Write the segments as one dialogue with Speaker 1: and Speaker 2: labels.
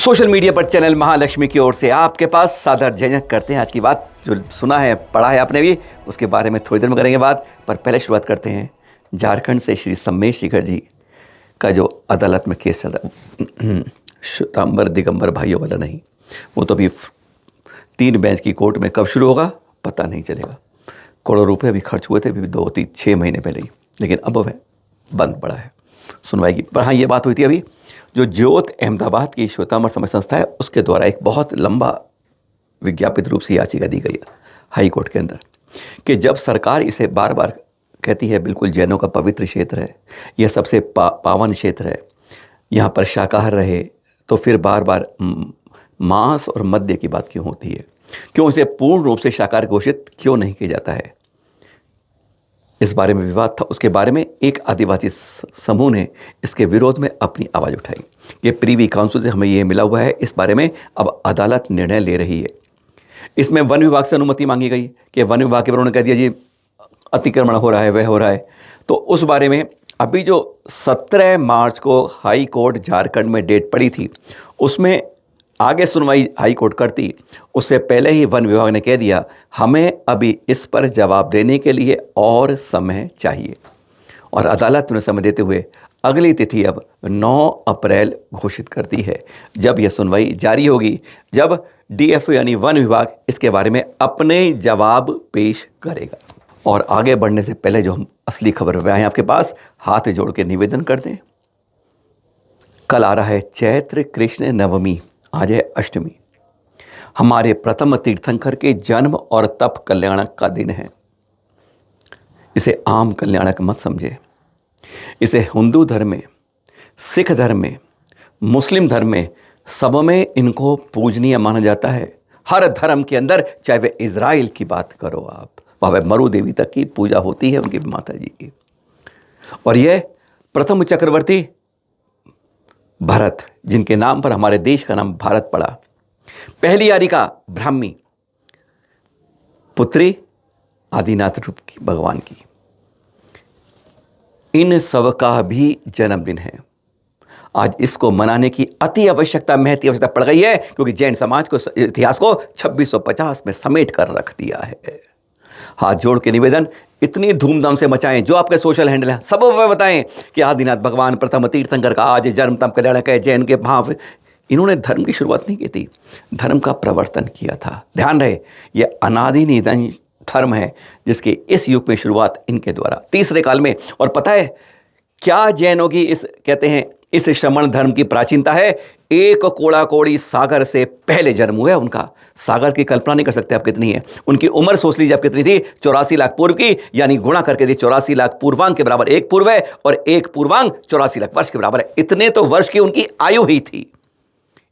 Speaker 1: Social media पर channel Mahalakshmi की ओर से आपके पास सादर झंझक करते हैं। आज की बात जो सुना है पढ़ा है आपने भी, उसके बारे में थोड़ी देर में करेंगे बात। पर पहले शुरुआत करते हैं झारखंड से श्री सम्मेश शिखर जी का जो अदालत में केस चल रहा है। श्वेतांबर दिगंबर भाइयों वाला नहीं, वो तो अभी 3 बेंच की कोर्ट में कब शुरू होगा पता नहीं चलेगा। करोड़ों रुपए अभी खर्च हुए थे अभी 2-6 महीने पहले ही, लेकिन अब वह बंद पड़ा है सुनवाई की। पर हाँ, ये बात हुई थी अभी जो ज्योत अहमदाबाद की श्वेतांबर समाज संस्था है उसके द्वारा एक बहुत लंबा विज्ञापित रूप से याचिका दी गई है हाई कोर्ट के अंदर कि जब सरकार इसे बार बार कहती है बिल्कुल जैनों का पवित्र क्षेत्र है, यह सबसे पावन क्षेत्र है, यहाँ पर शाकाहार रहे, तो फिर बार बार मांस और मद्य की बात क्यों होती है? क्यों इसे पूर्ण रूप से शाकाहार घोषित क्यों नहीं किया जाता है? इस बारे में विवाद था। उसके बारे में एक आदिवासी समूह ने इसके विरोध में अपनी आवाज़ उठाई। ये प्रीवी काउंसिल से हमें ये मिला हुआ है, इस बारे में अब अदालत निर्णय ले रही है। इसमें वन विभाग से अनुमति मांगी गई कि वन विभाग के उन्होंने कह दिया जी अतिक्रमण हो रहा है, वह हो रहा है। तो उस बारे में अभी जो 17 मार्च को हाई कोर्ट झारखंड में डेट पड़ी थी, उसमें आगे सुनवाई हाई कोर्ट करती, उससे पहले ही वन विभाग ने कह दिया हमें अभी इस पर जवाब देने के लिए और समय चाहिए। और अदालत ने समय देते हुए अगली तिथि अब 9 अप्रैल घोषित कर दी है, जब यह सुनवाई जारी होगी, जब डीएफओ यानी वन विभाग इसके बारे में अपने जवाब पेश करेगा। और आगे बढ़ने से पहले जो हम असली खबर पे आए आपके पास, हाथ जोड़ के निवेदन कर दें। कल आ रहा है चैत्र कृष्ण नवमी, आज है अष्टमी। हमारे प्रथम तीर्थंकर के जन्म और तप कल्याणक का दिन है। इसे आम कल्याणक मत समझे। इसे हिंदू धर्म में, सिख धर्म में, मुस्लिम धर्म में, सब में इनको पूजनीय माना जाता है। हर धर्म के अंदर, चाहे वे इजराइल की बात करो आप, वह मरु देवी तक की पूजा होती है उनकी माता जी की। और यह प्रथम चक्रवर्ती भरत, जिनके नाम पर हमारे देश का नाम भारत पड़ा, पहली आरिका ब्राह्मी, पुत्री आदिनाथ रूप की भगवान की, इन सब का भी जन्मदिन है। आज इसको मनाने की अति आवश्यकता, महती आवश्यकता पड़ गई है, क्योंकि जैन समाज को इतिहास को 2650 में समेट कर रख दिया है। हाथ जोड़ के निवेदन इतनी धूमधाम से मचाएं, जो आपके सोशल हैंडल है सब में बताएं कि आदिनाथ भगवान प्रथम तीर्थंकर का आज जन्म तप कल्याणक है। जैन के भाव, इन्होंने धर्म की शुरुआत नहीं की थी, धर्म का प्रवर्तन किया था। ध्यान रहे, यह अनादि निधन धर्म है जिसके इस युग में शुरुआत इनके द्वारा तीसरे काल में। और पता है क्या जैनों की इस कहते हैं इस श्रमण धर्म की प्राचीनता है? एक कोड़ा कोड़ी सागर से पहले जन्म हुआ है उनका। सागर की कल्पना नहीं कर सकते आप कितनी है। उनकी उम्र सोच लीजिए आप कितनी थी, 84 लाख पूर्व की, यानी गुणा करके दी 84 लाख पूर्वांग के बराबर एक पूर्व है, और एक पूर्वांग 84 लाख वर्ष के बराबर है। इतने तो वर्ष की उनकी आयु ही थी।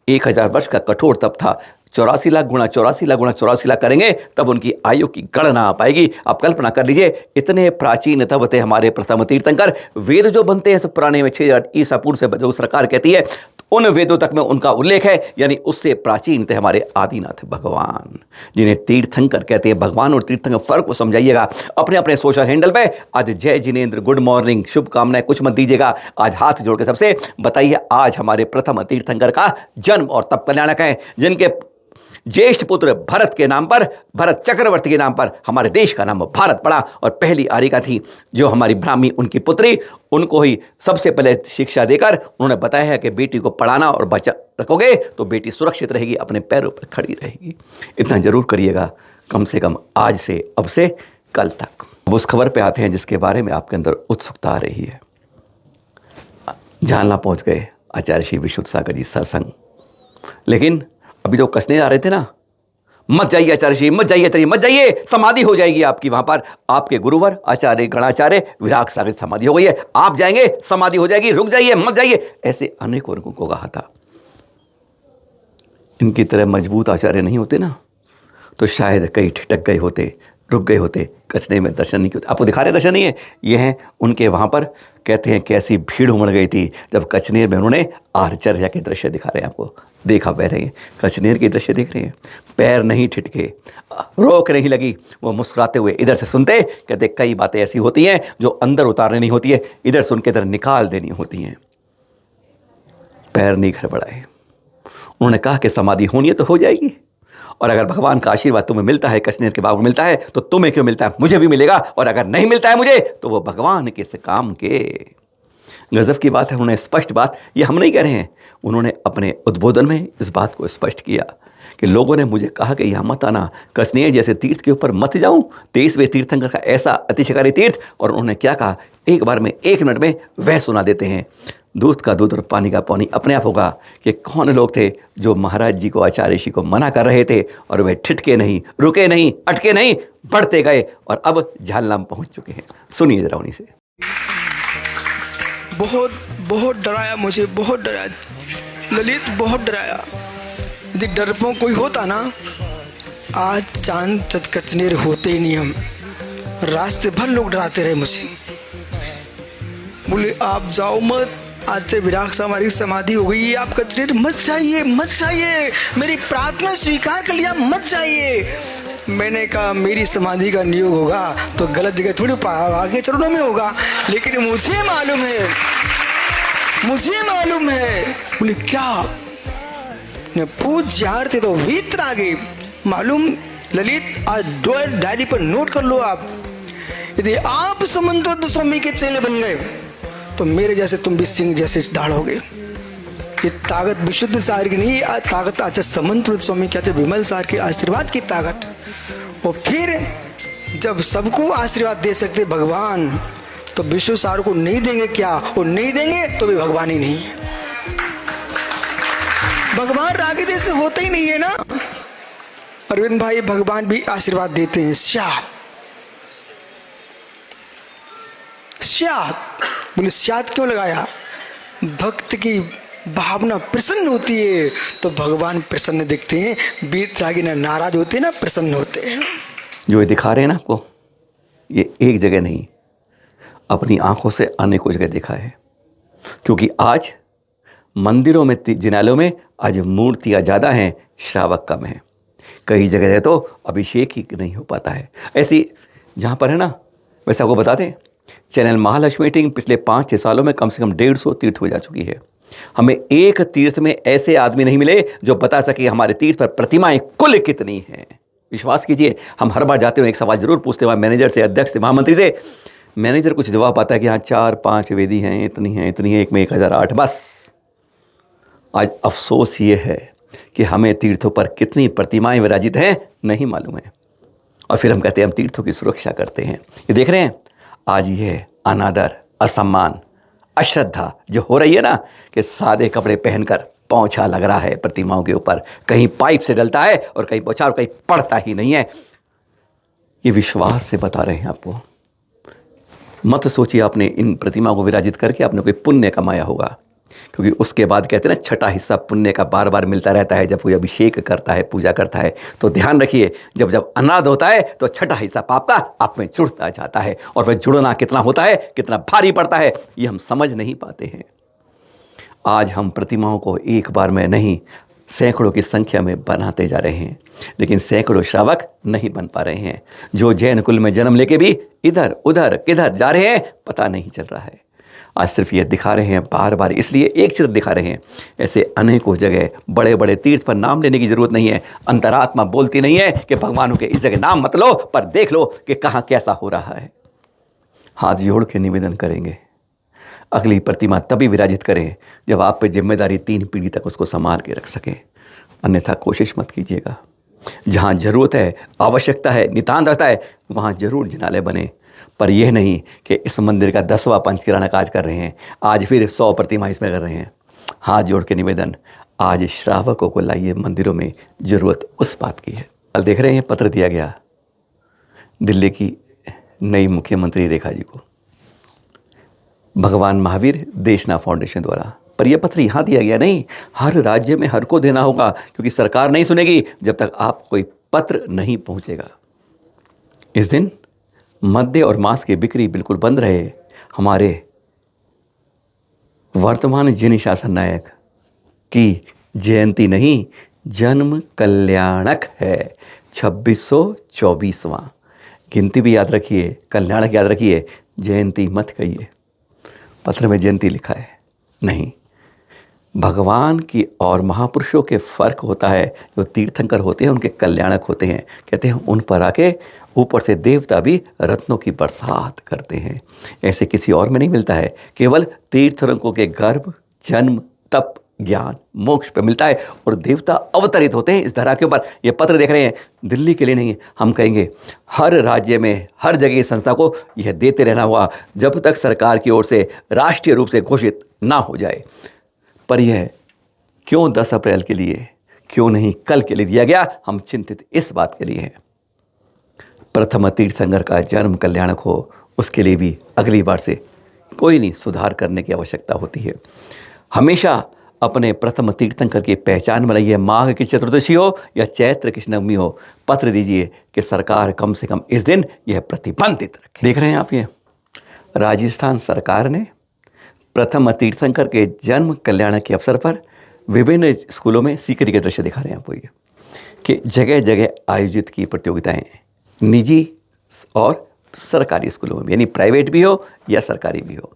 Speaker 1: 1000 वर्ष का कठोर तप था। 84 लाख गुणा 84 लाख गुणा 84 लाख करेंगे तब उनकी आयु की गणना आ पाएगी। आप कल्पना कर लीजिए, इतने प्राचीन तब थे हमारे प्रथम तीर्थंकर। वेद जो बनते हैं सब पुराने में 6000 ईसा पूर्व से जो सरकार कहती है, उन वेदों तक में उनका उल्लेख है, यानी उससे प्राचीन थे हमारे आदिनाथ भगवान, जिन्हें तीर्थंकर कहते हैं। भगवान और तीर्थंकर फर्क को समझाइएगा अपने अपने सोशल हैंडल पे। आज जय जिनेंद्र, गुड मॉर्निंग, शुभकामनाएं कुछ मत दीजिएगा। आज हाथ जोड़ के सबसे बताइए, आज हमारे प्रथम तीर्थंकर का जन्म और तप कल्याणक है, जिनके ज्येष्ठ पुत्र भरत के नाम पर, भरत चक्रवर्ती के नाम पर हमारे देश का नाम भारत पड़ा। और पहली आरिका थी जो हमारी ब्राह्मी, उनकी पुत्री, उनको ही सबसे पहले शिक्षा देकर उन्होंने बताया है कि बेटी को पढ़ाना और बचा रखोगे तो बेटी सुरक्षित रहेगी, अपने पैरों पर खड़ी रहेगी। इतना जरूर करिएगा, कम से कम आज से, अब से कल तक। अब उस खबर पे आते हैं जिसके बारे में आपके अंदर उत्सुकता आ रही है। जानना पहुंच गए आचार्य श्री विशुद्ध सागर जी सत्संग। लेकिन अभी जो कसने आ रहे थे ना, मत जाइए आचार्य श्री, मत जाइए, मत जाइए, समाधि हो जाएगी आपकी वहां पर। आपके गुरुवर आचार्य गणाचार्य विराग सागर समाधि हो गई है, आप जाएंगे समाधि हो जाएगी, रुक जाइए, मत जाइए। ऐसे अनेकों लोगों को कहा था। इनकी तरह मजबूत आचार्य नहीं होते ना तो शायद कई ठिठक गए होते, रुक गए होते, कचने में दर्शन नहीं होते। आपको दिखा रहे दर्शन नहीं है, ये हैं उनके वहाँ पर। कहते हैं कैसी भीड़ उमड़ गई थी जब कचनेर में उन्होंने आर्चर्या के दृश्य दिखा रहे हैं आपको। देखा बह रहे हैं, कचनेर के दृश्य देख रहे हैं, पैर नहीं ठिठके, रोक नहीं लगी, वो मुस्कुराते हुए इधर से सुनते। कहते कई बातें ऐसी होती हैं जो अंदर उतारनी नहीं होती है, इधर सुन के इधर निकाल देनी होती हैं। पैर नहीं खड़बड़ाए। उन्होंने कहा कि समाधि होनी है तो हो जाएगी, और अगर भगवान का आशीर्वाद तुम्हें मिलता है, कश्मीर के बाबा को मिलता है, तो तुम्हें क्यों मिलता है, मुझे भी मिलेगा, और अगर नहीं मिलता है मुझे तो वो भगवान किस काम के। गजब की बात है, उन्होंने स्पष्ट बात, ये हम नहीं कह रहे हैं, उन्होंने अपने उद्बोधन में इस बात को स्पष्ट किया कि लोगों ने मुझे कहा कि यहाँ मत आना, कश्मीर जैसे तीर्थ के ऊपर मत जाऊँ, 23वें तीर्थंकर का ऐसा अतिशयकारी तीर्थ। और उन्होंने क्या कहा, एक बार में 1 मिनट में वह सुना देते हैं। दूध का दूध और पानी का पानी अपने आप होगा कि कौन लोग थे जो महाराज जी को, आचार्य ऋषि को मना कर रहे थे, और वे ठिठके नहीं, रुके नहीं, अटके नहीं, बढ़ते गए, और अब झालनाम पहुँच चुके हैं। सुनिए जरा उन्हीं से।
Speaker 2: बहुत बहुत डराया मुझे, बहुत डराया ललित, बहुत डराया। यदि डरपोक कोई होता ना, आज चांद कचनेर होते ही नहीं हम। रास्ते भर लोग डराते रहे मुझे, बोले आप जाओ मत, आज से विराग से हमारी समाधि हो गई, आप कचनेर मत जाइए, मत जाइए, मेरी प्रार्थना स्वीकार कर लिया, मत जाइए। मैंने कहा मेरी समाधि का नियोग होगा तो गलत जगह थोड़ी आगे चरणों में होगा, लेकिन मुझे मालूम है, मुझे मालूम है। बोले क्या? ने पूछ यार थे तो भीतर आ गए। मालूम ललित, आज डायरी पर नोट कर लो आप, यदि आप समंत स्वामी के चेले बन गए तो मेरे जैसे तुम भी सिंह जैसे दहाड़ोगे। ये ताकत विशुद्ध सार की नहीं, ताकत अच्छा समंत स्वामी कहते विमल सार के आशीर्वाद की ताकत। और फिर जब सबको आशीर्वाद दे सकते भगवान, तो विश्व सार को नहीं देंगे क्या? और नहीं देंगे तो भी भगवान ही नहीं है। भगवान रागी देश से होता ही नहीं है ना। अरविंद भाई, भगवान भी आशीर्वाद देते हैं, श्यात श्यात। बोले श्यात क्यों लगाया? भक्त की भावना प्रसन्न होती है तो भगवान प्रसन्न दिखते हैं, बीतरागी ना नाराज होते हैं ना प्रसन्न होते हैं।
Speaker 1: जो ये दिखा रहे हैं ना आपको, ये एक जगह नहीं, अपनी आंखों से अनेकों जगह देखा है। क्योंकि आज मंदिरों में, जिनालयों में आज मूर्तियाँ ज़्यादा हैं, श्रावक कम हैं। कई जगह है तो अभिषेक ही नहीं हो पाता है। ऐसी जहाँ पर है ना, वैसे आपको बता दें, चैनल महालक्ष्मी टीम पिछले 5-6 सालों में कम से कम 150 तीर्थ हो जा चुकी है। हमें एक तीर्थ में ऐसे आदमी नहीं मिले जो बता सके हमारे तीर्थ पर प्रतिमाएं कुल कितनी हैं। विश्वास कीजिए, हम हर बार जाते हुए एक सवाल जरूर पूछते हैं मैनेजर से, अध्यक्ष से, महामंत्री से। मैनेजर कुछ जवाब पाता है कि हाँ 4-5 वेदी हैं, इतनी हैं, इतनी है, एक में 1008, बस। आज अफसोस ये है कि हमें तीर्थों पर कितनी प्रतिमाएं विराजित हैं नहीं मालूम है, और फिर हम कहते हैं हम तीर्थों की सुरक्षा करते हैं। ये देख रहे हैं आज ये अनादर, असम्मान, अश्रद्धा जो हो रही है ना, कि सादे कपड़े पहनकर पोंछा लग रहा है प्रतिमाओं के ऊपर, कहीं पाइप से डलता है और कहीं पोछा और कहीं पड़ता ही नहीं है। ये विश्वास से बता रहे हैं आपको। मत सोचिए आपने इन प्रतिमाओं को विराजित करके आपने कोई पुण्य कमाया होगा, क्योंकि उसके बाद कहते हैं ना, छठा हिस्सा पुण्य का बार बार मिलता रहता है जब कोई अभिषेक करता है, पूजा करता है। तो ध्यान रखिए, जब जब अनाद होता है तो छठा हिस्सा पाप का आप में जुड़ता जाता है, और वह जुड़ना कितना होता है, कितना भारी पड़ता है, ये हम समझ नहीं पाते हैं। आज हम प्रतिमाओं को एक बार में नहीं, सैकड़ों की संख्या में बनाते जा रहे हैं, लेकिन सैकड़ों श्रावक नहीं बन पा रहे हैं। जो जैन कुल में जन्म लेके भी इधर उधर किधर जा रहे हैं पता नहीं चल रहा है। आज सिर्फ ये दिखा रहे हैं बार बार, इसलिए एक चित्र दिखा रहे हैं। ऐसे अनेकों जगह बड़े बड़े तीर्थ पर नाम लेने की जरूरत नहीं है। अंतरात्मा बोलती नहीं है कि भगवानों के इस जगह नाम मत लो, पर देख लो कि कहाँ कैसा हो रहा है। हाथ जोड़ के निवेदन करेंगे, अगली प्रतिमा तभी विराजित करें जब आप पे जिम्मेदारी 3 पीढ़ी तक उसको संभाल के रख सकें, अन्यथा कोशिश मत कीजिएगा। जहाँ ज़रूरत है, आवश्यकता है, नितांत रहता है, वहाँ जरूर जिनालय बने, पर यह नहीं कि इस मंदिर का 10वां पंचकिराना काज कर रहे हैं, आज फिर 100 प्रतिमा इसमें कर रहे हैं। हाथ जोड़ के निवेदन, आज श्रावकों को लाइए मंदिरों में, ज़रूरत उस बात की है। कल देख रहे हैं पत्र दिया गया दिल्ली की नई मुख्यमंत्री रेखा जी को, भगवान महावीर देशना फाउंडेशन द्वारा। पर यह पत्र यहाँ दिया गया नहीं, हर राज्य में हर को देना होगा, क्योंकि सरकार नहीं सुनेगी जब तक आप कोई पत्र नहीं पहुँचेगा। इस दिन मद्य और मांस की बिक्री बिल्कुल बंद रहे। हमारे वर्तमान जिन शासन नायक की जयंती नहीं, जन्म कल्याणक है, 2624वां। गिनती भी याद रखिए, कल्याणक याद रखिए, जयंती मत कहिए। पत्र में जयंती लिखा है नहीं, भगवान की और महापुरुषों के फ़र्क होता है, जो तीर्थंकर होते हैं उनके कल्याणक होते हैं। कहते हैं उन पर आके ऊपर से देवता भी रत्नों की बरसात करते हैं। ऐसे किसी और में नहीं मिलता है। केवल तीर्थंकरों के गर्भ, जन्म, तप, ज्ञान, मोक्ष पे मिलता है और देवता अवतरित होते हैं इस धरा के ऊपर। ये पत्र देख रहे हैं, दिल्ली के लिए नहीं है, हम कहेंगे हर राज्य में, हर जगह इस संस्था को यह देते रहना होगा जब तक सरकार की ओर से राष्ट्रीय रूप से घोषित ना हो जाए। पर यह क्यों 10 अप्रैल के लिए, क्यों नहीं कल के लिए दिया गया, हम चिंतित इस बात के लिए हैं। प्रथम तीर्थंकर का जन्म कल्याणक हो, उसके लिए भी अगली बार से कोई नहीं, सुधार करने की आवश्यकता होती है। हमेशा अपने प्रथम तीर्थंकर की पहचान बनाइए, माघ की चतुर्दशी हो या चैत्र की नवमी हो, पत्र दीजिए कि सरकार कम से कम इस दिन यह प्रतिबंधित रखे। देख रहे हैं आप, ये राजस्थान सरकार ने प्रथम तीर्थंकर के जन्म कल्याण के अवसर पर विभिन्न स्कूलों में सीकरी के दृश्य दिखा रहे हैं आपको, ये कि जगह जगह आयोजित की प्रतियोगिताएं, निजी और सरकारी स्कूलों में, यानी प्राइवेट भी हो या सरकारी भी हो,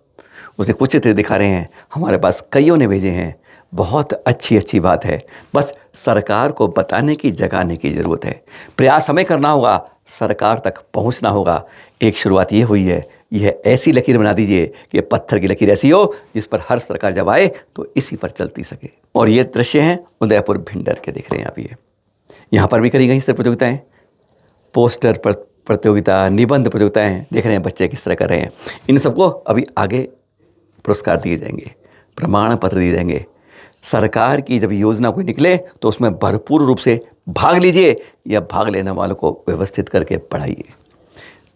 Speaker 1: उसे कुछ चित्र दिखा रहे हैं। हमारे पास कईयों ने भेजे हैं। बहुत अच्छी बात है। बस सरकार को बताने की, जगाने की ज़रूरत है। प्रयास हमें करना होगा, सरकार तक पहुंचना होगा। एक शुरुआत ये हुई है, यह ऐसी लकीर बना दीजिए कि पत्थर की लकीर ऐसी हो जिस पर हर सरकार जब आए तो इसी पर चलती सके। और ये दृश्य हैं उदयपुर भिंडर के, देख रहे हैं आप। ये यहाँ पर भी करी गई इस तरह प्रतियोगिताएँ, पोस्टर पर प्रतियोगिता, निबंध प्रतियोगिताएँ, देख रहे हैं बच्चे किस तरह कर रहे हैं। इन सबको अभी आगे पुरस्कार दिए जाएंगे, प्रमाण पत्र दिए जाएंगे। सरकार की जब योजना कोई निकले तो उसमें भरपूर रूप से भाग लीजिए या भाग लेने वालों को व्यवस्थित करके पढ़ाइए।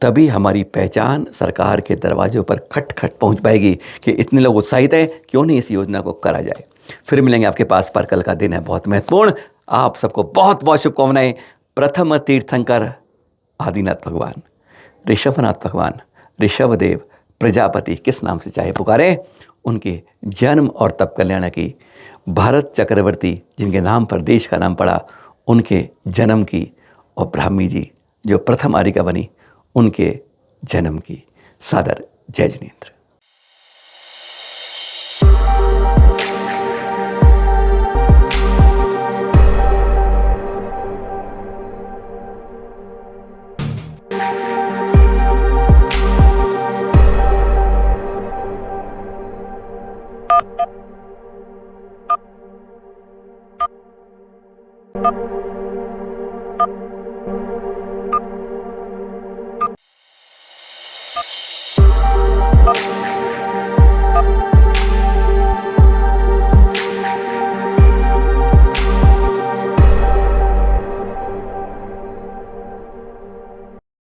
Speaker 1: तभी हमारी पहचान सरकार के दरवाजों पर खट खट पहुंच पाएगी कि इतने लोग उत्साहित हैं, क्यों नहीं इस योजना को करा जाए। फिर मिलेंगे आपके पास, पर कल का दिन है बहुत महत्वपूर्ण। आप सबको बहुत बहुत शुभकामनाएं। प्रथम तीर्थंकर आदिनाथ भगवान, ऋषभनाथ भगवान, ऋषभदेव, प्रजापति, किस नाम से चाहे पुकारें, उनके जन्म और तप कल्याण की, भारत चक्रवर्ती जिनके नाम पर देश का नाम पड़ा, उनके जन्म की, और ब्राह्मी जी जो प्रथम आर्यिका बनी, उनके जन्म की सादर जय जिनेंद्र।